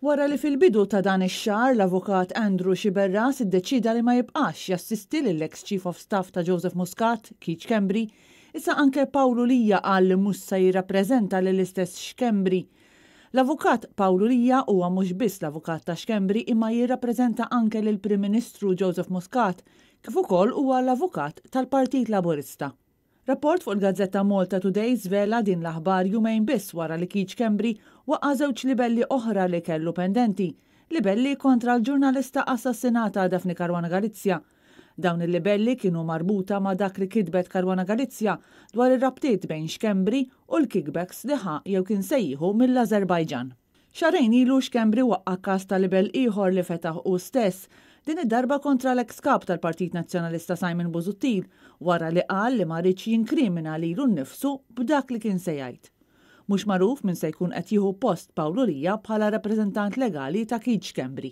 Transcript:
Wara li fil-bidu ta' dan ix-xahar l-avukat Andrew Xiberras iddeċida li ma jibqax jassisti lill-ex Chief of Staff ta' Joseph Muscat, Keith Schembri, issa anke Pawlu Lija qal li mhux se jirrappreżenta lill-istess Schembri. L-avukat Pawlu Lija huwa mhux biss l-avukat ta' Schembri imma jirrappreżenta anke lill-Prim Ministru Joseph Muscat, kif ukoll huwa l-avukat tal-Partit Laburista. Rapport fuq il-Gazzetta Malta Today żvela din l-aħbar jumejn biss wara li Keith Schembri waqqa' żewġ libelli oħra li kellu pendenti, libelli kontra l-ġurnalista assassinata Daphne Caruana Galizia. Dawn il-libelli kienu marbuta ma' dak li kitbet Caruana Galizia dwar ir-rabtiet bejn Schembri u l-kickbacks li jew kien sejħu mill-Azerbajġan. Xarejn ilu Schembri waqqa' każ ta' libel ieħor li fetaħ hu stess, din id-darba kontra l-ex kap tal-Partit Nazzjonalista Simon Busuttil wara li qal li ma rridx jinkrimina lilu nnifsu b'dak li kien se jgħid. Mhux magħruf min se jkun qed jieħu post Pawlu Lija bħala rappreżentant legali ta' Keith Schembri.